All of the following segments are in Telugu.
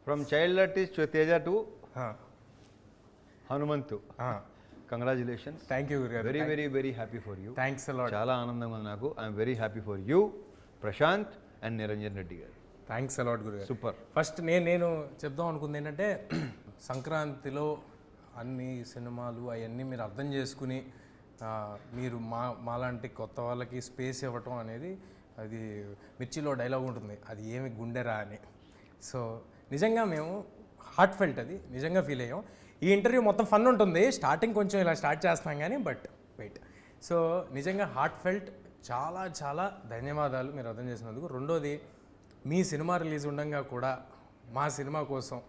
From child artist Teja to Hanumanthu. Congratulations. Thank you గురుగారు. Very very very happy for you. Thanks a lot. చాలా ఆనందంగా ఉంది నాకు. I'm very happy for you, Prashanth and Niranjan Reddy garu. Thanks a lot గురుగారు. సూపర్. ఫస్ట్ నేను చెప్దాం అనుకుంది ఏంటంటే, సంక్రాంతిలో అన్ని సినిమాలు అవన్నీ మీరు అర్థం చేసుకుని మీరు మాలాంటి కొత్త వాళ్ళకి స్పేస్ ఇవ్వటం అనేది, అది మిర్చిలో డైలాగ్ ఉంటుంది, అది ఏమి గుండెరా అని. సో నిజంగా మేము హార్ట్ ఫెల్ట్, అది నిజంగా ఫీల్ అయ్యాం. ఈ ఇంటర్వ్యూ మొత్తం ఫన్ ఉంటుంది, స్టార్టింగ్ కొంచెం ఇలా స్టార్ట్ చేస్తాం కానీ బట్ వెయిట్. సో నిజంగా హార్ట్ ఫెల్ట్, చాలా చాలా ధన్యవాదాలు మీరు అర్థం చేసినందుకు. రెండోది, మీ సినిమా రిలీజ్ ఉండగా కూడా మా సినిమా కోసం,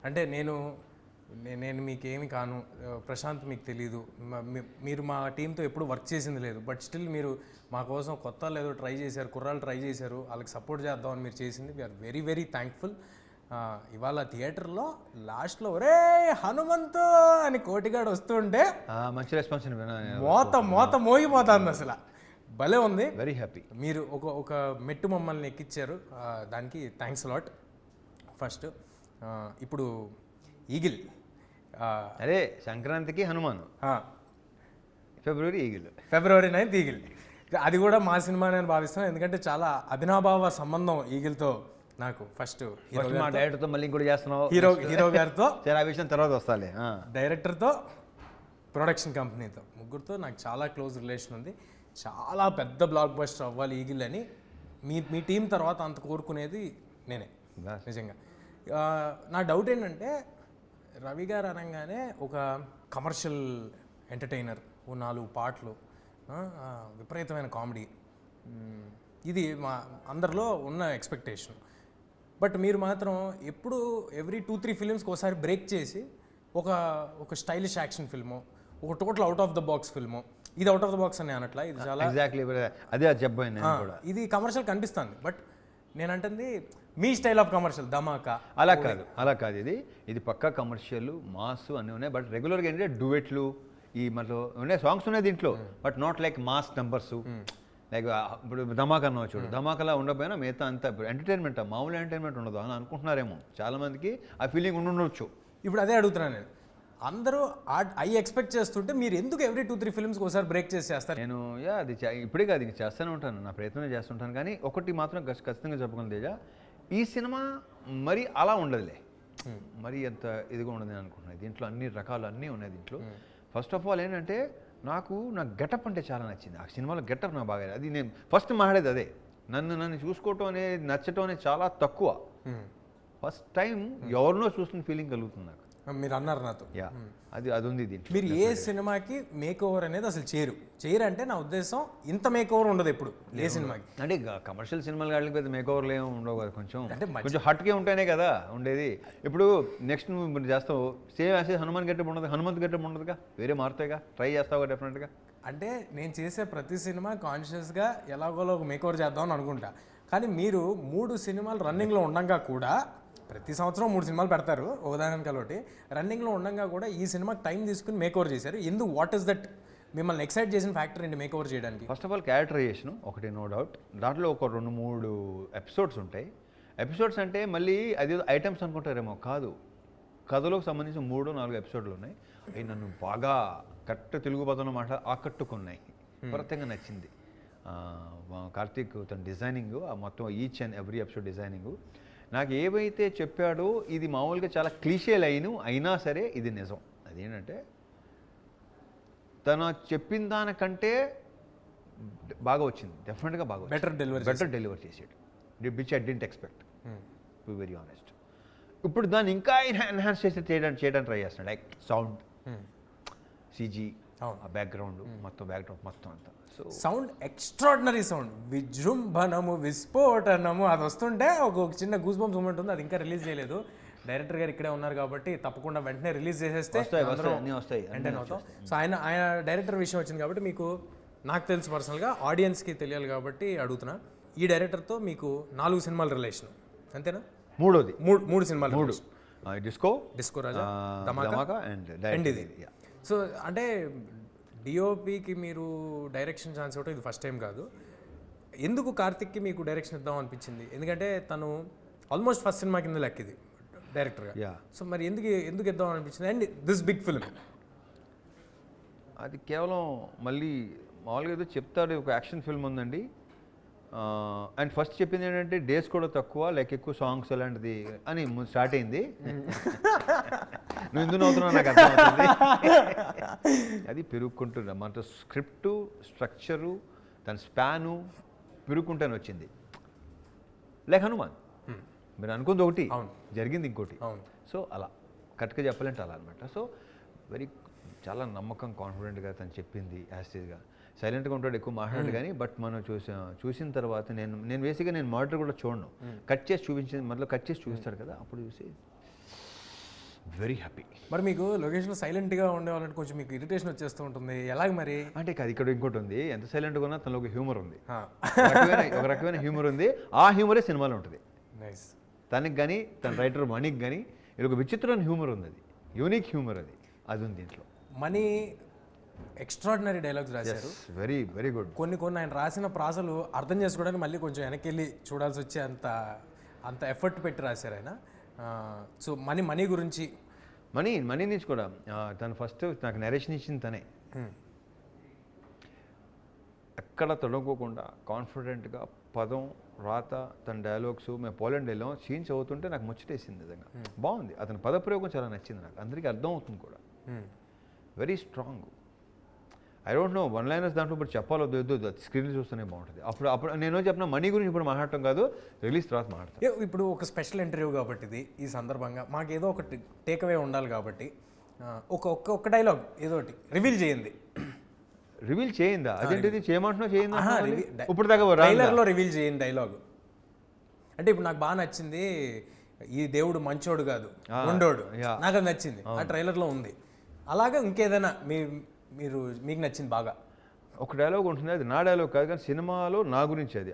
అంటే నేను మీకేమి కాను, ప్రశాంత్ మీకు తెలీదు, మీరు మా టీంతో ఎప్పుడు వర్క్ చేసింది లేదు, బట్ స్టిల్ మీరు మా కోసం కొత్త ఏదో ట్రై చేశారు, కుర్రాళ్ళు ట్రై చేశారు, వాళ్ళకి సపోర్ట్ చేద్దామని మీరు చేసింది. We are very very thankful. ఇవాళ థియేటర్లో లాస్ట్లో ఒరే హనుమంతు అని కోటిగాడు వస్తుంటే మంచి రెస్పాన్స్, మోత మోగిపోతుంది అసలు. భలే ఉంది. Very happy. మీరు ఒక మెట్టు మమ్మల్ని ఎక్కించారు, దానికి థ్యాంక్స్ లాట్. ఫస్ట్ ఇప్పుడు ఈగిల్, అదే సంక్రాంతికి హనుమాన్, ఫిబ్రవరి 9th ఈగిల్. అది కూడా మా సినిమా నేను భావిస్తున్నాను, ఎందుకంటే చాలా అభినాభావ సంబంధం ఈగిల్తో నాకు. ఫస్ట్ మా డైరెక్టర్తో మళ్ళీ ఇంకోటి చేస్తున్నావు, హీరో గారితో, ఆ విషయం తర్వాత వస్తాలే. డైరెక్టర్తో, ప్రొడక్షన్ కంపెనీతో, ముగ్గురితో నాకు చాలా క్లోజ్ రిలేషన్ ఉంది. చాలా పెద్ద బ్లాక్ బస్టర్ అవ్వాలి ఈగిల్ అని మీ టీం తర్వాత అంత కోరుకునేది నేనే నిజంగా. నా డౌట్ ఏంటంటే, రవి గారు అనగానే ఒక కమర్షియల్ ఎంటర్టైనర్, ఓ 4 పాటలు, విపరీతమైన కామెడీ, ఇది మా అందరిలో ఉన్న ఎక్స్పెక్టేషన్. బట్ మీరు మాత్రం ఎప్పుడు ఎవ్రీ 2-3 ఫిలిమ్స్కి ఒకసారి బ్రేక్ చేసి ఒక స్టైలిష్ యాక్షన్ ఫిల్ము, ఒక total out of the box film. ఇది అవుట్ ఆఫ్ ద బాక్స్ అని అనట్లా, ఇది చాలా ఎగ్జాక్ట్లీ అదే చెప్పాను కూడా. ఇది కమర్షియల్ కనిపిస్తుంది, బట్ నేను అంటుంది మీ స్టైల్ ఆఫ్ కమర్షియల్ ధమాకా. అలా కాదు, ఇది పక్కా కమర్షియల్, మాస్ అన్నీ ఉన్నాయి. బట్ రెగ్యులర్గా ఏంటంటే డ్యూయెట్లు, ఈ మళ్ళీ ఉన్నాయి సాంగ్స్ ఉన్నాయి దీంట్లో, but not like mass numbers. Like ఇప్పుడు ధమాకా అన్న చూడు, ధమాకాలా ఉండకపోయినా మిగతా అంతా ఎంటర్టైన్మెంట్, మామూలు ఎంటర్టైన్మెంట్ ఉండదు అని అనుకుంటున్నారేమో చాలామందికి, ఆ ఫీలింగ్ ఉండొచ్చు. ఇప్పుడు అదే అడుగుతున్నాను నేను, అందరూ ఎక్స్పెక్ట్ చేస్తుంటే మీరు ఎందుకు ఎవ్రీ 2-3 ఫిల్మ్స్కి ఒకసారి బ్రేక్ చేసి చేస్తారు? నేను అది ఇప్పుడే కాదు, ఇంక చేస్తూనే ఉంటాను, నా ప్రయత్నం చేస్తుంటాను. కానీ ఒకటి మాత్రం ఖచ్చితంగా చెప్పగలను తేజ, ఈ సినిమా మరి అలా ఉండదులే, మరి అంత ఇదిగా ఉండదని అనుకుంటున్నాను. దీంట్లో అన్ని రకాలు అన్నీ ఉన్నాయి దీంట్లో. ఫస్ట్ ఆఫ్ ఆల్ ఏంటంటే, నా గెటప్ అంటే చాలా నచ్చింది. ఆ సినిమాలో గెటప్ నాకు బాగా, అది నేను ఫస్ట్ మాట్లాడేది అదే. నన్ను చూసుకోవటం అనేది, నచ్చటం అనేది చాలా తక్కువ. ఫస్ట్ టైం ఎవరినో చూస్తున్న ఫీలింగ్ కలుగుతుంది నాకు. మీరు అన్నారు నాతో, అది ఉంది దీంట్లో. మీరు ఏ సినిమాకి మేక్ ఓవర్ అనేది అసలు చేయరు అంటే నా ఉద్దేశం, ఇంత మేక్ ఓవర్ ఉండదు ఎప్పుడు ఏ సినిమాకి. అంటే కమర్షియల్ సినిమాలు కాళ్ళకి పెద్ద మేక్ ఓవర్లు ఏమి ఉండవు కదా, కొంచెం హట్కే ఉంటేనే కదా ఉండేది. ఇప్పుడు నెక్స్ట్ నువ్వు చేస్తావు సేమ్ యాసేజ్ హనుమాన్ గెటప్ ఉండదు, హనుమంత్ గెటప్ ఉండదుగా, వేరే మారుతాయిగా, ట్రై చేస్తావుగా డెఫినెట్గా. అంటే నేను చేసే ప్రతి సినిమా కాన్షియస్గా ఎలాగోలో ఒక మేక్ ఓవర్ చేద్దామని అనుకుంటా. కానీ మీరు 3 సినిమాలు రన్నింగ్లో ఉండగా కూడా, ప్రతి సంవత్సరం 3 సినిమాలు పెడతారు ఒకదానికి ఒకటి, రన్నింగ్లో ఉండగా కూడా ఈ సినిమాకి టైం తీసుకుని మేక్ ఓవర్ చేశారు. ఎందుకు, వాట్ ఈస్ దట్ మిమ్మల్ని ఎక్సైట్ చేసిన ఫ్యాక్టర్ ఏంటి మేక్ ఓవర్ చేయడానికి? ఫస్ట్ ఆఫ్ ఆల్ క్యారెక్టరైజేషన్ ఒకటి, నో డౌట్. దాంట్లో ఒక 2-3 ఎపిసోడ్స్ ఉంటాయి. ఎపిసోడ్స్ అంటే మళ్ళీ అది ఐటమ్స్ అనుకుంటారేమో, కాదు, కథలోకి సంబంధించి 3-4 ఎపిసోడ్లు ఉన్నాయి. అవి నన్ను బాగా తెలుగు పదంలో ఆకట్టుకున్నాయి, విపరీతంగా నచ్చింది. కార్తీక్ తన డిజైనింగ్, మొత్తం each and every episode designing నాకు ఏవైతే చెప్పాడో, ఇది మామూలుగా చాలా క్లీషే లైన్ అయినా సరే ఇది నిజం. అదేంటంటే, తను చెప్పిన దానికంటే బాగా వచ్చింది, డెఫినెట్గా బాగా, బెటర్ డెలివర్ చేసాడు, which I didn't expect, to be very honest. ఇప్పుడు దాన్ని ఇంకా ఎన్హాన్స్ చేయడానికి ట్రై చేస్తున్నాడు. లైక్ సౌండ్, సిజీ, బ్యాక్గ్రౌండ్ మొత్తం అంతా. సౌండ్ ఎక్స్ట్రాడినరీ సౌండ్, విజృంభణము, విస్ఫోటనము, అది వస్తుంటే ఒక చిన్న గూస్ బంప్స్ మూమెంట్ ఉంది. అది ఇంకా రిలీజ్ చేయలేదు, డైరెక్టర్ గారు ఇక్కడే ఉన్నారు కాబట్టి తప్పకుండా వెంటనే రిలీజ్ చేసేస్తే ఎంటర్టైన్ అవుతాం. సో ఆయన డైరెక్టర్ విషయం వచ్చింది కాబట్టి, మీకు నాకు తెలుసు పర్సనల్గా, ఆడియన్స్కి తెలియాలి కాబట్టి అడుగుతున్నా. ఈ డైరెక్టర్తో మీకు 4 సినిమాల రిలేషన్ అంతేనా? మూడు సినిమాలు, డిస్కో రాజా, ధమాకా అండ్ ఇది. సో అంటే డిఓపికి మీరు డైరెక్షన్ ఛాన్స్ ఇవ్వటం ఇది ఫస్ట్ టైం కాదు. ఎందుకు కార్తిక్కి మీకు డైరెక్షన్ ఇద్దాం అనిపించింది? ఎందుకంటే తను ఆల్మోస్ట్ ఫస్ట్ సినిమా కింద లెక్క ఇది, డైరెక్టర్గా. యా, సో మరి ఎందుకు ఇద్దాం అనిపించింది అండ్ దిస్ బిగ్ ఫిల్మ్? అది కేవలం మళ్ళీ మామూలుగా ఏదో చెప్తాడు, ఒక యాక్షన్ ఫిల్మ్ ఉందండి అండ్ ఫస్ట్ చెప్పింది ఏంటంటే డేస్ కూడా తక్కువ, లైక్ ఎక్కువ సాంగ్స్ అలాంటిది అని స్టార్ట్ అయింది. నువ్వు ఎందుకు నవ్వుతున్నావు నాకు అర్థమవుతుంది. అది పెరుగుకుంటున్నా మన స్క్రిప్టు స్ట్రక్చరు దాని స్పాను పెరుగుకుంటానే వచ్చింది. లైక్ హనుమాన్, మీరు అనుకుంది ఒకటి, జరిగింది ఇంకోటి. సో అలా కరెక్ట్గా చెప్పాలంటే అలా అనమాట. సో వెరీ చాలా నమ్మకం, కాన్ఫిడెంట్గా తను చెప్పింది యాస్టీజ్గా. సైలెంట్గా ఉంటాడు, ఎక్కువ మాట్లాడాడు కానీ బట్ మనం చూసిన తర్వాత నేను బేసిక్గా నేను మానిటర్ కూడా చూడను, కట్ చేసి చూపించింది మొదలు కట్ చేసి చూపిస్తాడు కదా, అప్పుడు చూసి వెరీ హ్యాపీ. మరి మీకు లొకేషన్లో సైలెంట్గా ఉండేవాళ్ళంటే కొంచెం మీకు ఇరిటేషన్ వచ్చేస్తూ ఉంటుంది, ఎలాగ మరి? అంటే కాదు, ఇక్కడ ఇంకోటి ఉంది, ఎంత సైలెంట్గా ఉన్నా తనలో ఒక హ్యూమర్ ఉంది, ఒక రకమైన హ్యూమర్ ఉంది. ఆ హ్యూమరే సినిమాలో ఉంటుంది. నైస్. తనకి కానీ తన రైటర్ మనీకి కానీ ఇది ఒక విచిత్రమైన హ్యూమర్ ఉంది, అది యూనిక్ హ్యూమర్, అది ఉంది దీంట్లో. మనీ ఎక్స్ట్రాడినరీ డైలాగ్స్ రాశారు, వెరీ వెరీ గుడ్. కొన్ని ఆయన రాసిన ప్రాసలు అర్థం చేసుకోవడానికి మళ్ళీ కొంచెం వెనక్కి వెళ్ళి చూడాల్సి వచ్చే అంత ఎఫర్ట్ పెట్టి రాశారు ఆయన. సో మనీ గురించి మనీ నుంచి కూడా తను ఫస్ట్ నాకు నరేషన్ ఇచ్చింది తనే. ఎక్కడ తొడగకుండా కాన్ఫిడెంట్గా పదం రాత తన డైలాగ్స్, మేము పోలాండ్ వెళ్ళాం, సీన్స్ అవుతుంటే నాకు ముచ్చటేసింది నిజంగా. బాగుంది, అతని పదప్రయోగం చాలా నచ్చింది నాకు, అందరికీ అర్థం అవుతుంది కూడా. Very strong. I don't know one liners దాంట్లో ఇప్పుడు చెప్పాలో స్క్రీన్ చూస్తూనే బాగుంటుంది. అప్పుడు నేను చెప్పిన మనీ గురించి ఇప్పుడు మాట్లాడటం కాదు, రిలీజ్ తర్వాత మాట్లాడతాను. ఇప్పుడు ఒక స్పెషల్ ఇంటర్వ్యూ కాబట్టి ఇది, ఈ సందర్భంగా మాకు ఏదో ఒకటి టేక్అవే ఉండాలి కాబట్టి ఒక డైలాగ్ ఏదో ఒకటి రివీల్ చేయండి. రివీల్ చేయిందా? అదేంటిది చేయమంటున్నావు? చేయిందా? ఇప్పుడు దాకా ట్రైలర్లో రివీల్ చేయండి డైలాగ్. అంటే ఇప్పుడు నాకు బాగా నచ్చింది, ఈ దేవుడు మంచోడు కాదు ఉండోడు, నాకు అది నచ్చింది, ఆ ట్రైలర్లో ఉంది. అలాగా ఇంకేదైనా మీకు నచ్చింది బాగా? ఒక డైలాగ్ ఉంటుంది, అది నా డైలాగ్ కాదు కానీ సినిమాలో నా గురించి అది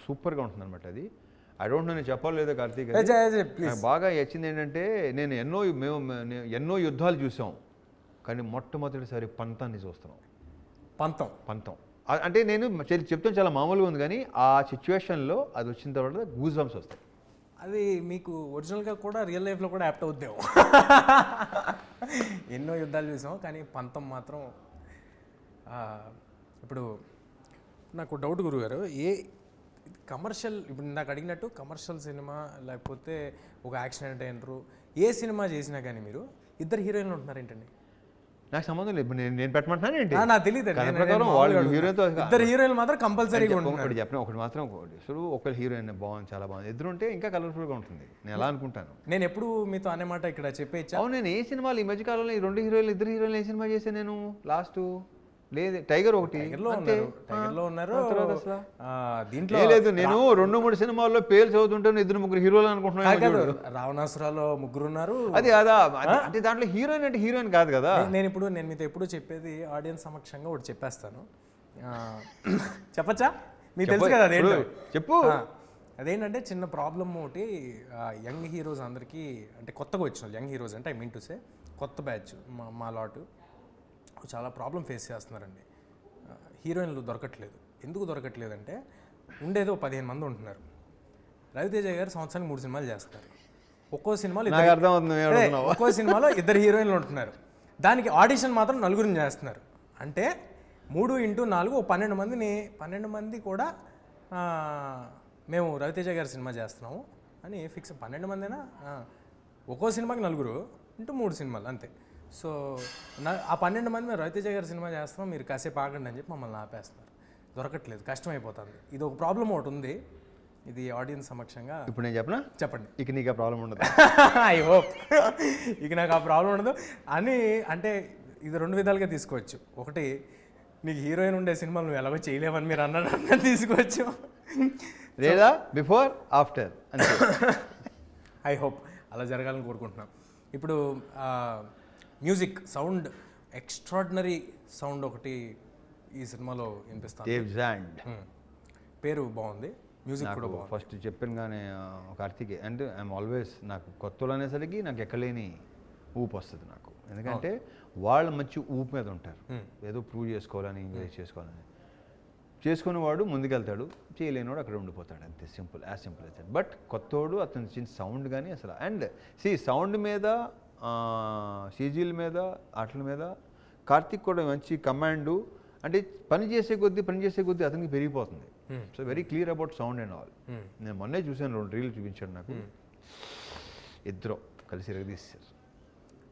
సూపర్గా ఉంటుంది అనమాట. అది ఐ డోంట్ నో, నేను చెప్పాలి లేదా కార్తీక్, నాకు బాగా నచ్చింది ఏంటంటే నేను ఎన్నో యుద్ధాలు చూసాం కానీ మొట్టమొదటిసారి పంతాన్ని చూస్తున్నాం. పంతం అంటే నేను చెప్తాను చాలా మామూలుగా ఉంది కానీ ఆ సిచ్యువేషన్లో అది వచ్చిన తర్వాత గూస్ బంప్స్ వస్తాయి. అది మీకు ఒరిజినల్గా కూడా రియల్ లైఫ్లో కూడా యాప్ట్ అవుద్దాము. ఎన్నో యుద్ధాలు చూసాం కానీ పంతం మాత్రం. ఇప్పుడు నాకు డౌట్ గురుగారు, కమర్షియల్, ఇప్పుడు నాకు అడిగినట్టు కమర్షియల్ సినిమా లేకపోతే ఒక యాక్షన్ ఎంటర్టైనరు ఏ సినిమా చేసినా కానీ మీరు ఇద్దరు హీరోయిన్లు ఉంటున్నారు ఏంటండి? నాకు సంబంధం లేదు, నేను పెట్టమంటున్నాను ఏంటి నాకు తెలియదు. ఇద్దరు హీరోయిన్లు మాత్రం కంపల్సరీగా చెప్పిన ఒకటి మాత్రం ఒకరి హీరోయిన్ బాగుంది, చాలా బాగుంది, ఇద్దరు ఉంటే ఇంకా కలర్ఫుల్గా ఉంటుంది, నేను ఎలా అనుకుంటాను. నేను ఎప్పుడు మీతో అనే మాట ఇక్కడ చెప్పేచ్చా? అవును, నేను ఏ సినిమాలు ఈ మధ్యకాలంలో ఈ రెండు హీరోయిన్లు ఇద్దరు హీరోయిన్లు ఏ సినిమా చేశాను నేను లాస్ట్? లేదు, టైగర్ ఒకటి, టైగర్లో ఉన్నారు. దీంట్లో లేదు, నేను 2-3 సినిమాల్లో పేరు చదువుతుంటాను, 2-3 హీరోలు అనుకుంటున్నాను. రావణాసురాలో 3 ఉన్నారు. అది అంటే దాంట్లో హీరోయిన్ అంటే హీరోయిన్ కాదు కదా. నేను మీతో ఎప్పుడు చెప్పేది ఆడియన్స్ సమక్షంగా ఒకటి చెప్పేస్తాను, చెప్పచ్చా? మీకు తెలుసు కదా అదేంటో. చెప్పు. అదేంటంటే చిన్న ప్రాబ్లమ్ ఒకటి, యంగ్ హీరోస్ అందరికీ, అంటే కొత్తగా వచ్చిన యంగ్ హీరోస్ అంటే ఐ మీన్ టు సే కొత్త బ్యాచ్ మా లాటు చాలా ప్రాబ్లం ఫేస్ చేస్తున్నారండి. హీరోయిన్లు దొరకట్లేదు. ఎందుకు దొరకట్లేదంటే ఉండేదో 15 మంది ఉంటున్నారు. రవితేజ గారు సంవత్సరానికి 3 సినిమాలు చేస్తారు. ఒక్కో సినిమాలో 2 హీరోయిన్లు ఉంటున్నారు. దానికి ఆడిషన్ మాత్రం 4 చేస్తున్నారు. అంటే 3x4 12 మంది కూడా మేము రవితేజ గారి సినిమా చేస్తున్నాము అని ఫిక్స్. 12 మందినా, ఒక్కో సినిమాకి 4 ఇంటూ 3 సినిమాలు అంతే. సో ఆ 12 మంది మేము రవితేజ గారి సినిమా చేస్తున్నాం, మీరు కాసేపు ఆగండి అని చెప్పి మమ్మల్ని ఆపేస్తున్నారు. దొరకట్లేదు, కష్టమైపోతుంది. ఇది ఒక ప్రాబ్లం ఒకటి ఉంది, ఇది ఆడియన్స్ సమక్షంగా. ఇప్పుడు నేను చెప్పండి, ఇక నీకు ఆ ప్రాబ్లం ఉండదు. ఐ హోప్ ఇక నాకు ఆ ప్రాబ్లం ఉండదు అని. అంటే ఇది 2 విధాలుగా తీసుకోవచ్చు. ఒకటి, నీకు హీరోయిన్ ఉండే సినిమాలు నువ్వు ఎలాగో చేయలేవని మీరు అన్న తీసుకోవచ్చు, లేదా బిఫోర్ ఆఫ్టర్. ఐ హోప్ అలా జరగాలని కోరుకుంటున్నాం. ఇప్పుడు మ్యూజిక్ సౌండ్, ఎక్స్ట్రాడినరీ సౌండ్ ఒకటి ఈ సినిమాలో వినిపిస్తాను. పేరు బాగుంది, మ్యూజిక్ కూడా బాగుంది. ఫస్ట్ చెప్పాను కానీ కార్తీక్, అండ్ ఐఎమ్ ఆల్వేస్, నాకు కొత్తలు అనేసరికి నాకు ఎక్కలేని ఊపు వస్తుంది నాకు. ఎందుకంటే వాళ్ళు మంచి ఊపు మీద ఉంటారు, ఏదో ప్రూవ్ చేసుకోవాలని, ఎంకరేజ్ చేసుకోవాలని. చేసుకునేవాడు ముందుకెళ్తాడు, చేయలేనివాడు అక్కడ ఉండిపోతాడు, అంతే. Simple, as simple as that. But కొత్తోడు అతను చిన్న సౌండ్ కానీ అసలు, అండ్ సౌండ్ మీద, సీజీల మీద, వాటి మీద కార్తిక్ కూడా మంచి కమాండు. అంటే పని చేసే కొద్దీ అతనికి పెరిగిపోతుంది. So very clear about sound and all. నేను మొన్నే చూసాను, 2 రీల్ చూపించాడు నాకు. ఇద్దరు కలిసి ఎరగదీశారు.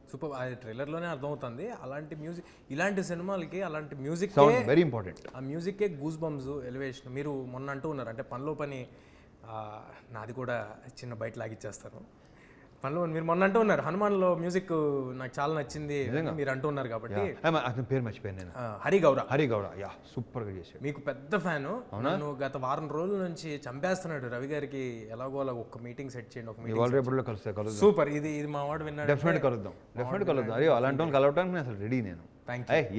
సూపర్. అది ట్రైలర్లోనే అర్థమవుతుంది. అలాంటి మ్యూజిక్, ఇలాంటి సినిమాలకి అలాంటి మ్యూజిక్ సౌండ్ వెరీ ఇంపార్టెంట్. ఆ మ్యూజిక్కే గూస్ బంప్స్, ఎలివేషన్. మీరు మొన్న అంటూ ఉన్నారు అంటే పనిలో పని, నాది కూడా చిన్న బయట లాగిచ్చేస్తారు పనిలో. మీరు మొన్న అంటూ ఉన్నారు హనుమాన్లో మ్యూజిక్ నాకు చాలా నచ్చింది మీరు అంటూ ఉన్నారు కాబట్టి. అతని పేరు మర్చిపోయాను నేను. హరి గౌర, యా, సూపర్గా చేశాడు. మీకు పెద్ద ఫ్యాను. నన్ను గత వారం రోజుల నుంచి చంపేస్తున్నాడు రవి గారికి, ఎలాగో అలా ఒక మీటింగ్ సెట్ చేయండి, ఒక మీటింగ్. రేపటిలో కలుద్దాం. సూపర్. ఇది మా వాడు విన్నాడు. డెఫినెట్ కలుద్దాం. అరే అలాంటి వాళ్ళు కలవడానికి నేను అసలు రెడీ. నేను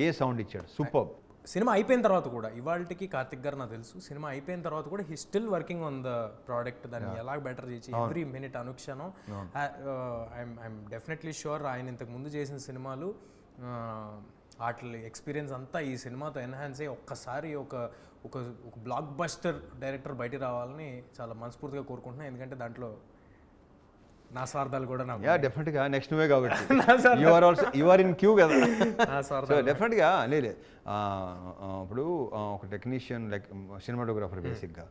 ఏ సౌండ్ ఇచ్చాడు, సూపర్. సినిమా అయిపోయిన తర్వాత కూడా, ఇవాళకి కార్తిక్ గారు నాకు తెలుసు, సినిమా అయిపోయిన తర్వాత కూడా he still working on the product. దాన్ని ఎలా బెటర్ చేసి every minute Anukshanam. I'm definitely sure ఆయన ఇంతకు ముందు చేసిన సినిమాలు వాటి ఎక్స్పీరియన్స్ అంతా ఈ సినిమాతో ఎన్హాన్స్ అయ్యి ఒక్కసారి ఒక బ్లాక్ బస్టర్ డైరెక్టర్ బయటికి రావాలని చాలా మనస్ఫూర్తిగా కోరుకుంటున్నాను. ఎందుకంటే దాంట్లో నా స్వార్థాలు కూడా నాకు. డెఫినెట్గా నెక్స్ట్ నువ్వే కాబట్టి యు ఆర్ ఇన్ క్యూ కదా. సో డెఫినెట్గా లేదు. ఇప్పుడు ఒక టెక్నీషియన్ లైక్ సినిమాటోగ్రాఫర్ బేసిక్గా,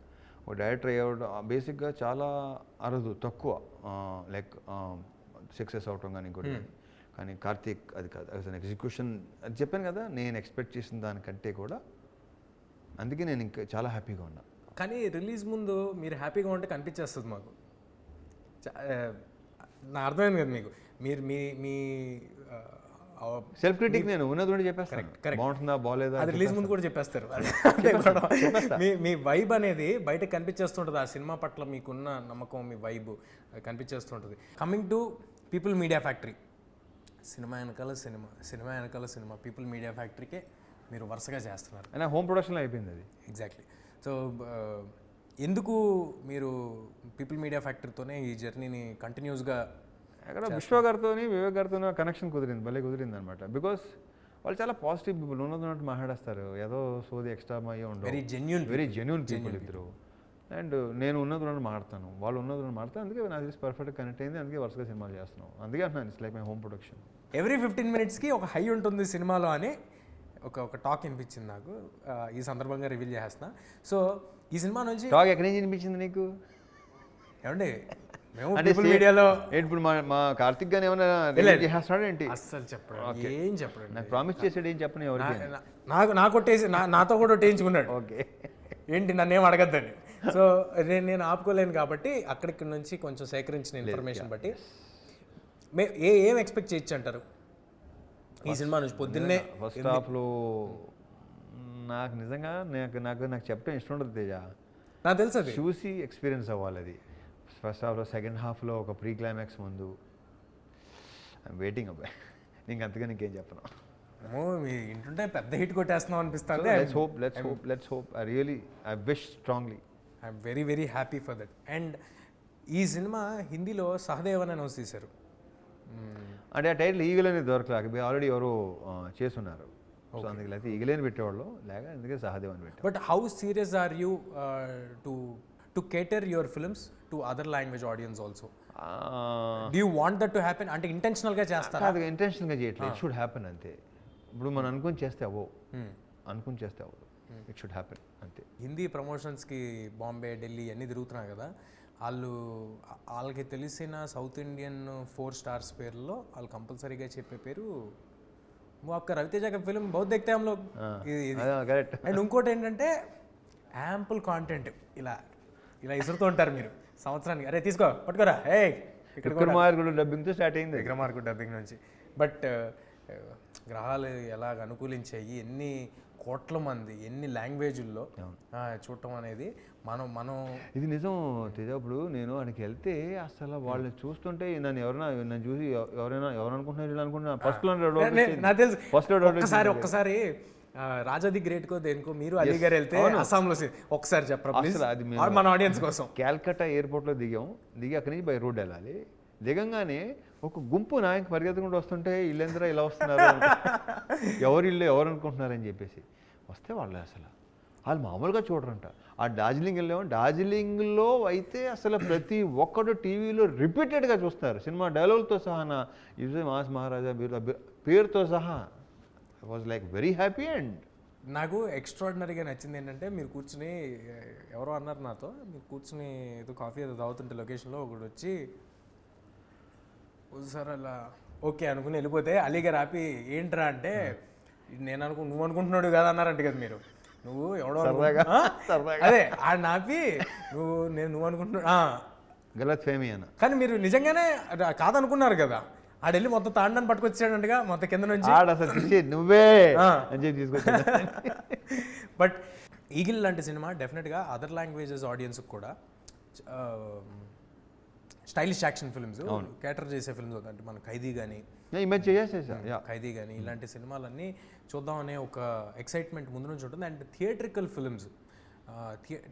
ఒక డైరెక్టర్ అయ్యేవాడు బేసిక్గా చాలా అరుదు, తక్కువ లైక్ సక్సెస్ అవటం కానీ ఇంకోటి. కానీ కార్తీక్ అది కాదు, అసలు ఎగ్జిక్యూషన్ అది చెప్పాను కదా, నేను ఎక్స్పెక్ట్ చేసిన దానికంటే కూడా. అందుకే నేను ఇంకా చాలా హ్యాపీగా ఉన్నా. కానీ రిలీజ్ ముందు మీరు హ్యాపీగా ఉంటే కనిపించేస్తుంది మాకు. నా అర్థమైంది కదా మీకు. మీరు మీ సెల్ఫ్ క్రిటిక్ నేను ఉన్నది చెప్పేస్తాను, బాగుంటుందా బాగాలేదా అది రిలీజ్ ముందు కూడా చెప్పేస్తారు. మీ వైబ్ అనేది బయటకు కనిపించేస్తుంటుంది. ఆ సినిమా పట్ల మీకున్న నమ్మకం, మీ వైబ్ కనిపించేస్తుంటుంది. Coming to People Media Factory, cinema వెనకాల సినిమా పీపుల్ మీడియా ఫ్యాక్టరీకే మీరు వరుసగా చేస్తున్నారు. అయినా హోమ్ ప్రొడక్షన్లో అయిపోయింది అది. ఎగ్జాక్ట్లీ. సో ఎందుకు మీరు పీపుల్ మీడియా ఫ్యాక్టరీతోనే ఈ జర్నీని కంటిన్యూస్గా? అక్కడ విశ్వ గారితో, వివేక్ గారితో కనెక్షన్ కుదిరింది, భలే కుదిరింది అనమాట. బికాస్ వాళ్ళు చాలా పాజిటివ్ పీపుల్, ఉన్నట్టు మాట్లాడేస్తారు, ఏదో సోది ఎక్స్ట్రా అయ్యి ఉండవు. వెరీ జెన్యూన్ పీపుల్ ఇద్దరు. అండ్ నేను ఉన్నది మాట్లాడతాను, వాళ్ళు ఉన్నది మాట్లాడతాను. అందుకే నాకు తెలిసి పర్ఫెక్ట్గా కనెక్ట్ అయింది. అందుకే వరుసగా సినిమాలు చేస్తున్నాం. అందుకే అంటున్నాను, it's like my home production. Every 15 minutesకి ఒక హై ఉంటుంది సినిమాలో అని ఒక టాక్ వినిపించింది నాకు. ఈ సందర్భంగా రివీల్ చేస్తున్నా. సో ఈ సినిమా నుంచి టాక్ ఎక్కడి నుంచి వినిపించింది నీకు? ఏమండి మేము పీపుల్ మీడియాలో ఇప్పుడు మా కార్తిక్ గాని ఏమైనా చేస్తాడు ఏంటి? అస్సలు చెప్పడు, ఏం చెప్పడు. నాకు ప్రామిస్ చేసాడు, ఏం చెప్పను ఎవరికి. నాకు కొట్టేసి నాతో కూడా కొట్టేయించుకున్నాడు. ఓకే ఏంటి నన్ను ఏం అడగద్దని. సో నేను ఆపుకోలేను కాబట్టి అక్కడికి నుంచి కొంచెం సేకరించిన ఇన్ఫర్మేషన్ బట్టి ఏం ఎక్స్పెక్ట్ చేయొచ్చు అంటారు ఈ సినిమా నుంచి? పొద్దున్నే ఫస్ట్ హాఫ్లో నాకు నిజంగా నాకు చెప్పడం ఇష్టం ఉండదు తేజ. నాకు తెలుసు, అది చూసి ఎక్స్పీరియన్స్ అవ్వాలి. అది ఫస్ట్ హాఫ్లో, సెకండ్ హాఫ్లో ఒక ప్రీ క్లైమాక్స్ ముందు ఐఎమ్ వెయిటింగ్ అబ్బాయి. నీకు అంతగా నీకేం చెప్పను. మీ ఇంటుంటే పెద్ద హిట్ కొట్టేస్తున్నాం అనిపిస్తుంది. Let's hope. I wish strongly. I'm very happy for that. And ఈ సినిమా హిందీలో సహదేవ్ అని అనౌన్స్ చేశారు. అంటే ఆ టైటిల్ ఈగలేని దొరకలేక ఆల్రెడీ ఎవరో చేస్తున్నారు. సో అందుకే లేకపోతే ఈగలేని పెట్టేవాళ్ళు లేక, అందుకే సహదేవ్ అని పెట్టారు. But how serious are you to cater your films to other language audience also? Do you want that to happen? అంటే ఇంటెన్షనల్గా చేస్తారా? అది ఇంటెన్షనల్గా చేయట్లేదు, ఇట్ షుడ్ హ్యాపెన్ అంతే. ఇప్పుడు మనం అనుకుని చేస్తే అవ్వవు, ఇట్ షుడ్ హ్యాపెన్ అంతే. హిందీ ప్రమోషన్స్కి బాంబే, ఢిల్లీ అన్నీ తిరుగుతున్నారు కదా, వాళ్ళకి తెలిసిన సౌత్ ఇండియన్ 4 stars పేర్లలో వాళ్ళు కంపల్సరీగా చెప్పే పేరు वो आपका रवितेजा का फिल्म बहुत देखते हैं हम लोग. అండ్ ఇంకోటి ఏంటంటే యాంపుల్ కాంటెంట్ ఇలా ఇసురుతూ ఉంటారు మీరు సంవత్సరానికి. అరే తీసుకో, పట్టుకోరా, ఏ విక్రమార్కుడు డబ్బింగ్తో స్టార్ట్ అయింది. విక్రమార్కుడు డబ్బింగ్ నుంచి. బట్ గ్రహాలు ఎలాగ అనుకూలించాయి, ఎన్ని కోట్ల మంది ఎన్ని లాంగ్వేజ్ల్లో చూడటం అనేది మనం ఇది నిజం తేజ. ఇప్పుడు నేను ఆయనకి వెళ్తే అసలు వాళ్ళని చూస్తుంటే నన్ను చూసి ఎవరు అనుకుంటున్నారు నాకు తెలుసు. ఒక్కసారి రాజాది గ్రేట్ కో దేనికో మీరు అలీ గారు వెళ్తే అస్సాంలో ఒకసారి చెప్పండి మన ఆడియన్స్ కోసం. క్యాల్కటా ఎయిర్పోర్ట్లో దిగి అక్కడి నుంచి బై రోడ్ వెళ్ళాలి. దిగంగానే ఒక గుంపు నాయకు పరిగెత్తుకుంటూ వస్తుంటే ఇల్లందరూ ఇలా వస్తున్నారు, ఎవరు అనుకుంటున్నారని చెప్పేసి వస్తే వాళ్ళు అసలు వాళ్ళు మామూలుగా చూడరంట. ఆ డార్జిలింగ్ వెళ్ళాము, డార్జిలింగ్లో అయితే అసలు ప్రతి ఒక్కడు టీవీలో రిపీటెడ్గా చూస్తారు సినిమా డైలాగులతో సహా. నా యూజే మాస్ మహారాజా పేరుతో సహా. I was like very happy. And నాకు ఎక్స్ట్రాడినరీగా నచ్చింది ఏంటంటే మీరు కూర్చుని, ఎవరో అన్నారు నాతో, మీరు కూర్చుని ఏదో కాఫీ ఏదో తాగుతుంటే లొకేషన్లో ఒకడు వచ్చి సార్ అలా ఓకే అనుకుని వెళ్ళిపోతే అలీగారు ఆపి ఏంట్రా అంటే నేను నువ్వు అనుకుంటున్నాడు కదా అన్నారంట కదా మీరు. నువ్వు ఎవడో అదే ఆడ నాపి నువ్వు అనుకుంటున్నా గలత్ ఫేమీ అన్న. కానీ మీరు నిజంగానే కాదనుకున్నారు కదా. ఆడెళ్ళి మొత్తం తాండాన్ని పట్టుకొచ్చాడంటగా మొత్తం కింద నుంచి. అసలు నువ్వే అని చెప్పి తీసుకొచ్చా. బట్ ఈగిల్ లాంటి సినిమా డెఫినెట్గా అదర్ లాంగ్వేజెస్ ఆడియన్స్కి కూడా స్టైలిష్ యాక్షన్ ఫిల్మ్స్ క్యాటర్ చేసే ఫిల్మ్స్ అంటే మన ఖైదీ కానీ ఖైదీ కానీ ఇలాంటి సినిమాలన్నీ చూద్దామనే ఒక ఎక్సైట్మెంట్ ముందు నుంచి ఉంటుంది. And theatrical films,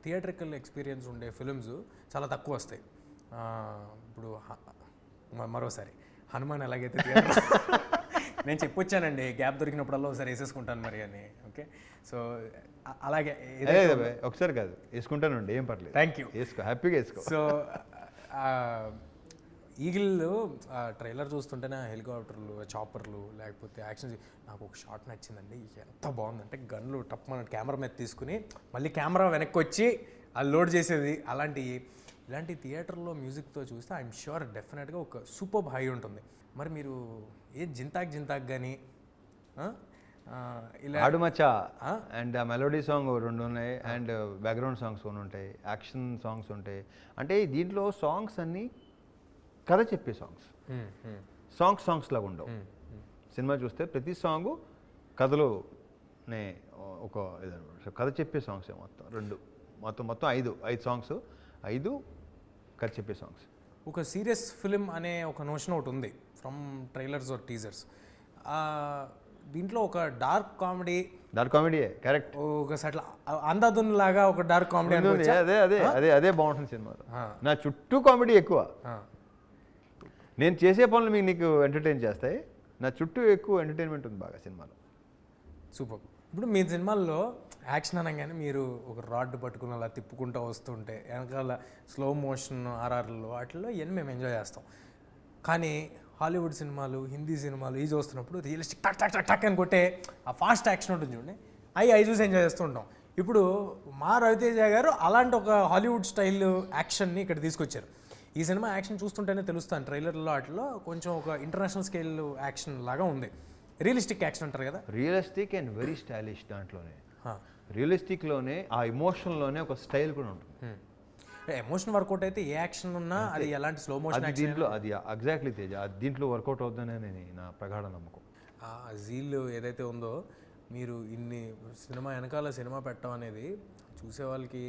theatrical experience ఉండే ఫిల్మ్స్ చాలా తక్కువ వస్తాయి. ఇప్పుడు మరోసారి హనుమాన్ ఎలాగైతే నేను చెప్పొచ్చానండి, గ్యాప్ దొరికినప్పుడల్లా ఒకసారి వేసేసుకుంటాను మరి అని. ఓకే, సో అలాగే ఒకసారి కాదు వేసుకుంటానండి, ఏం పర్లేదు. థ్యాంక్ యూ, వేసుకో, హ్యాపీగా వేసుకో. సో ఈగిల్ ట్రైలర్ చూస్తుంటేనే హెలికాప్టర్లు, చాపర్లు, లేకపోతే యాక్షన్, నాకు ఒక షాట్ నచ్చిందండి. ఎంత బాగుందంటే గన్లు టప్ మన కెమెరా మీద తీసుకుని మళ్ళీ కెమెరా వెనక్కి వచ్చి అది లోడ్ చేసేది. ఇలాంటి థియేటర్లో మ్యూజిక్తో చూస్తే ఐఎమ్ ష్యూర్ డెఫినెట్గా ఒక సూపర్ హై ఉంటుంది. మరి మీరు జింతాక్ కానీ ఇలా ఆడుమచ్చా అండ్ ఆ మెలోడీ సాంగ్ 2 ఉన్నాయి, అండ్ బ్యాక్గ్రౌండ్ సాంగ్స్ 1 ఉంటాయి, యాక్షన్ సాంగ్స్ ఉంటాయి. అంటే దీంట్లో సాంగ్స్ అన్నీ కథ చెప్పే సాంగ్స్ లాగా ఉండవు. సినిమా చూస్తే ప్రతి సాంగ్ కథలోనే ఒక కథ చెప్పే సాంగ్స్ మొత్తం 5 సాంగ్స్, 5 కథ చెప్పే సాంగ్స్. ఒక సీరియస్ ఫిలిం అనే ఒక నోషన్ ఒకటి ఉంది ఫ్రమ్ ట్రైలర్స్ ఆర్ టీజర్స్. దీంట్లో ఒక డార్క్ కామెడీ కరెక్ట్, ఒక సట్ల అందాదున్ లాగా ఒక డార్క్ కామెడీ. అదే బాగుంటుంది సినిమాలో. నా చుట్టూ కామెడీ ఎక్కువ. నేను చేసే పనులు నీకు ఎంటర్టైన్ చేస్తాయి, నా చుట్టూ ఎక్కువ ఎంటర్టైన్మెంట్ ఉంది బాగా సినిమాలో. సూపర్. ఇప్పుడు మీ సినిమాల్లో యాక్షన్ అనగానే మీరు ఒక రాడ్ పట్టుకుని అలా తిప్పుకుంటూ వస్తుంటే వెనకాల స్లో మోషన్ ఆర్ఆర్లో వాటిల్లో ఇవన్నీ మేము ఎంజాయ్ చేస్తాం. కానీ హాలీవుడ్ సినిమాలు, హిందీ సినిమాలు ఇవి చూస్తున్నప్పుడు రియలిస్టిక్ టక్ టక్ టక్ టక్ అని కొట్టే ఆ ఫాస్ట్ యాక్షన్ ఉంటుంది చూడండి, అవి చూసి ఎంజాయ్ చేస్తూ ఉంటాం. ఇప్పుడు మా రవితేజ గారు అలాంటి ఒక హాలీవుడ్ స్టైల్ యాక్షన్ని ఇక్కడ తీసుకొచ్చారు. ఈ సినిమా యాక్షన్ చూస్తుంటేనే తెలుస్తాను, ట్రైలర్లో వాటిలో కొంచెం ఒక ఇంటర్నేషనల్ స్కేల్ యాక్షన్ లాగా ఉంది. రియలిస్టిక్ యాక్షన్ అంటారు కదా, రియలిస్టిక్ అండ్ వెరీ స్టైలిష్. దాంట్లోనే రియలిస్టిక్లోనే ఆ ఎమోషన్లోనే ఒక స్టైల్ కూడా ఉంటుంది. ఎమోషన్ వర్కౌట్ అయితే ఏ యాక్షన్ ఉన్నా అది ఎలాంటి స్లో మోషన్ దీంట్లో అది ఎగ్జాక్ట్లీ తేజ, దీంట్లో వర్కౌట్ అవుతుందని నా ప్రగాఢ నమ్మకం. ఆ జీల్ ఏదైతే ఉందో, మీరు ఇన్ని సినిమా వెనకాల సినిమా పెట్టడం అనేది చూసే వాళ్ళకి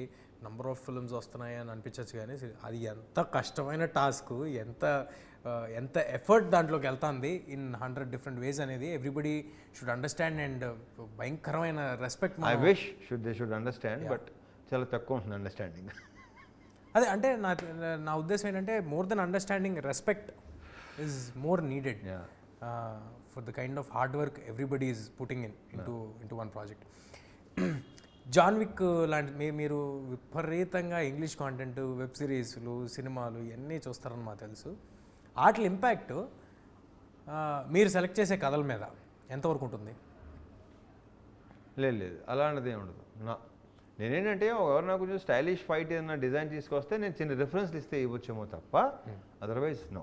నంబర్ ఆఫ్ ఫిల్మ్స్ వస్తున్నాయి అని అనిపించచ్చు, కానీ అది ఎంత కష్టమైన టాస్క్, ఎంత ఎఫర్ట్ దాంట్లోకి వెళ్తుంది ఇన్ 100 డిఫరెంట్ వేస్ అనేది ఎవ్రీబడి షుడ్ అండర్స్టాండ్. అండ్ భయంకరమైన respect. I wish they should understand, but చాలా తక్కువ ఉంటుంది అండర్స్టాండింగ్. అదే అంటే నా ఉద్దేశం ఏంటంటే more than understanding, respect is more needed for the kind of hard work everybody is putting into one project. John Wick లాంటి మీరు విపరీతంగా ఇంగ్లీష్ కాంటెంట్, వెబ్ సిరీస్లు, సినిమాలు ఇవన్నీ చూస్తారని మాకు తెలుసు. వాటి ఇంపాక్ట్ మీరు సెలెక్ట్ చేసే కథల మీద ఎంతవరకు ఉంటుంది? లేదు అలాంటిది ఏమి ఉండదు. నేనేంటంటే ఎవరు నాకు కొంచెం స్టైలిష్ ఫైట్ ఏదైనా డిజైన్ తీసుకొస్తే నేను చిన్న రిఫరెన్స్లు ఇస్తే ఇవ్వచ్చేమో తప్ప, అదర్వైజ్ నో.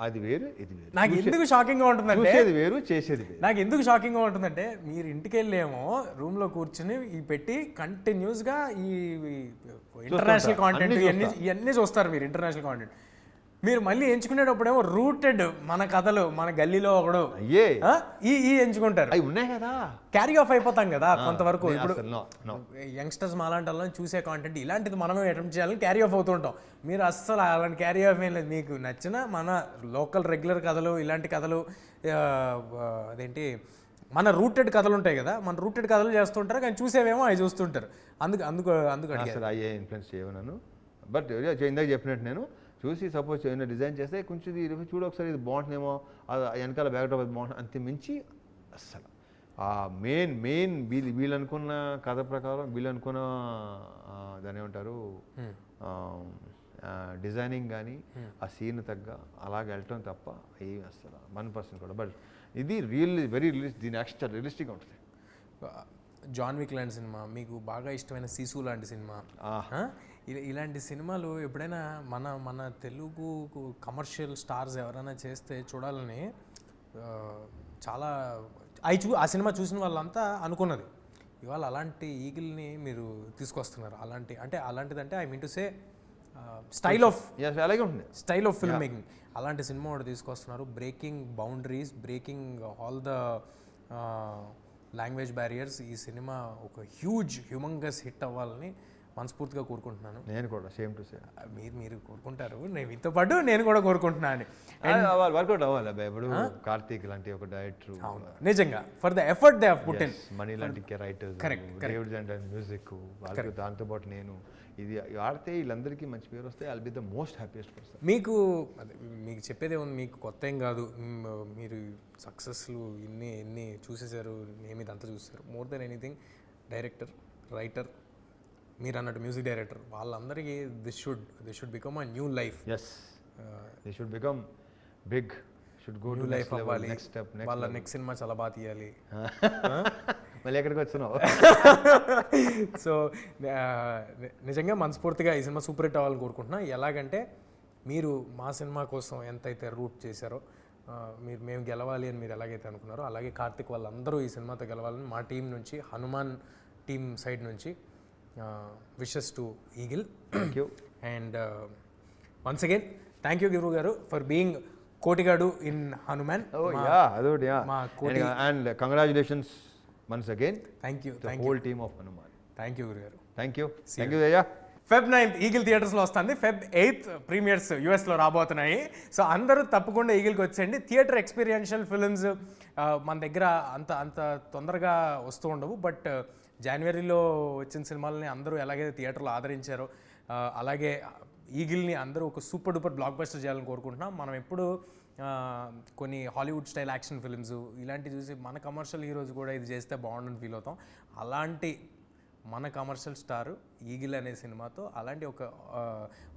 అది వేరు, ఇది వేరు. నాకు ఎందుకు షాకింగ్గా ఉంటుందంటే వేరు, చేసేది వేరు. నాకు ఎందుకు షాకింగ్గా ఉంటుందంటే మీరు ఇంటికి వెళ్ళేమో రూమ్లో కూర్చుని ఈ పెట్టి కంటిన్యూస్గా ఈ ఇంటర్నేషనల్ కాంటెంట్ ఇవన్నీ చూస్తారు మీరు. ఇంటర్నేషనల్ కాంటెంట్ మీరు మళ్ళీ ఎంచుకునేటప్పుడేమో రూటెడ్ మన కథలు, మన గల్లీలో ఒకడు ఈ ఎంచుకుంటారు. అవి ఉన్నాయి కదా, క్యారీ ఆఫ్ అయిపోతాం కదా కొంతవరకు. ఇప్పుడు యంగ్స్టర్స్ మాలాంటి వాళ్ళని చూసే కాంటెంట్ ఇలాంటిది మనమే అటెంప్ట్ చేయాలని క్యారీ ఆఫ్ అవుతుంటాం. మీరు అస్సలు అలాంటి క్యారీ ఆఫ్ ఏం లేదు. మీకు నచ్చిన మన లోకల్ రెగ్యులర్ కథలు, ఇలాంటి కథలు, అదేంటి మన రూటెడ్ కథలు ఉంటాయి కదా, మన రూటెడ్ కథలు చేస్తుంటారు, కానీ చూసేవేమో అవి చూస్తుంటారు. అందుకు అసలు అయ్యే ఇన్ఫ్లుయెన్స్ చేయను. బట్ ఇందాక చెప్పినట్టు నేను చూసి సపోజ్ ఏమైనా డిజైన్ చేస్తే కొంచెం చూడ ఒకసారి ఇది బాగుంటుందేమో, వెనకాల బ్యాక్డ్రాప్ అది బాగుంటుంది, అంతే మించి అస్సలు ఆ మెయిన్ వీళ్ళు అనుకున్న కథ ప్రకారం వీళ్ళు అనుకున్న దాని ఏమంటారు డిజైనింగ్ కానీ ఆ సీన్ తగ్గ అలాగ వెళ్ళటం తప్ప ఏం అసలు 1% కూడా. బట్ ఇది వెరీ దీని యాక్షన్ చాలా రియలిస్టిక్గా ఉంటుంది. జాన్ విక్ లాంటి సినిమా, మీకు బాగా ఇష్టమైన సీసు లాంటి సినిమా, ఇలాంటి సినిమాలు ఎప్పుడైనా మన తెలుగు కమర్షియల్ స్టార్స్ ఎవరైనా చేస్తే చూడాలని చాలా ఆ సినిమా చూసిన వాళ్ళంతా అనుకున్నది. ఇవాళ అలాంటి ఈగిల్ని మీరు తీసుకొస్తున్నారు. అలాంటిదంటే I mean to say style of film making, అలాంటి సినిమా ఒకటి తీసుకొస్తున్నారు. Breaking boundaries, breaking all the language barriers. ఈ సినిమా ఒక హ్యూమంగస్ హిట్ అవ్వాలని మనస్ఫూర్తిగా కోరుకుంటున్నాను. నేను కూడా సేమ్ టు సేమ్. మీరు కోరుకుంటారు, మీతో పాటు నేను కూడా కోరుకుంటున్నాను. వర్కౌట్ అవ్వాలి అబ్బాయి. ఇప్పుడు కార్తీక్ లాంటి ఒక డైరెక్టర్ నిజంగా for the effort they have put in, money లాంటి రైటర్స్, డేవిడ్ అండ్ మ్యూజిక్ వాళ్ళకి, దాంతో పాటు నేను ఇది ఆడితే వీళ్ళందరికీ మంచి పేరు వస్తే I'll be the most happiest person. మీకు చెప్పేదే ఉంది, మీకు కొత్త ఏం కాదు. మీరు సక్సెస్లు ఎన్ని చూసేశారు, నేను ఇదంతా చూసేశారు. More than anything director, writer, మీరు అన్నట్టు మ్యూజిక్ డైరెక్టర్, వాళ్ళందరికీ this should become a new life. They should become big, should go to life అవ్వాలి. వాళ్ళ నెక్స్ట్ సినిమా చాలా బాగా తీయాలి. మళ్ళీ ఎక్కడికి వచ్చినావు? సో నిజంగా మనస్ఫూర్తిగా ఈ సినిమా సూపర్ హిట్ అవ్వాలని కోరుకుంటున్నా. ఎలాగంటే మీరు మా సినిమా కోసం ఎంతైతే రూట్ చేశారో, మేము గెలవాలి అని మీరు ఎలాగైతే అనుకున్నారో, అలాగే కార్తిక్ వాళ్ళందరూ ఈ సినిమాతో గెలవాలని మా టీం నుంచి, హనుమాన్ టీం సైడ్ నుంచి wishes to eagle. Thank you. And once again thank you గురువు గారు for being Kotigadu in Hanuman. మా కోటి, and congratulations once again. Thank you. The whole team of Hanuman. Thank you Gurugaru. Thank you Jaya. Feb 9th eagle థియేటర్స్లో వస్తుంది. Feb 8th ప్రీమియర్స్ యూఎస్లో రాబోతున్నాయి. సో అందరూ తప్పకుండా ఈగిల్కి వచ్చేయండి. థియేటర్ ఎక్స్పీరియన్షియల్ ఫిల్మ్స్ మన దగ్గర అంత తొందరగా వస్తూ ఉండవు. బట్ జనవరిలో వచ్చిన సినిమాలని అందరూ ఎలాగైతే థియేటర్లో ఆదరించారో, అలాగే ఈగిల్ని అందరూ ఒక సూపర్ డూపర్ బ్లాక్ బస్టర్ చేయాలని కోరుకుంటున్నాం. మనం ఎప్పుడు కొన్ని హాలీవుడ్ స్టైల్ యాక్షన్ ఫిల్మ్స్ ఇలాంటివి చూసి మన కమర్షియల్ హీరోస్ కూడా ఇది చేస్తే బాగుండని ఫీల్ అవుతాం. అలాంటి మన కమర్షియల్ స్టార్ ఈగిల్ అనే సినిమాతో అలాంటి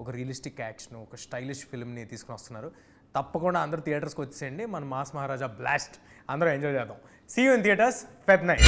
ఒక రియలిస్టిక్ యాక్షన్, ఒక స్టైలిష్ ఫిల్మ్ని తీసుకుని వస్తున్నారు. తప్పకుండా అందరూ థియేటర్స్కి వచ్చేయండి. మన మాస్ మహారాజా బ్లాస్ట్ అందరూ ఎంజాయ్ చేద్దాం. See you in theatres Feb 9.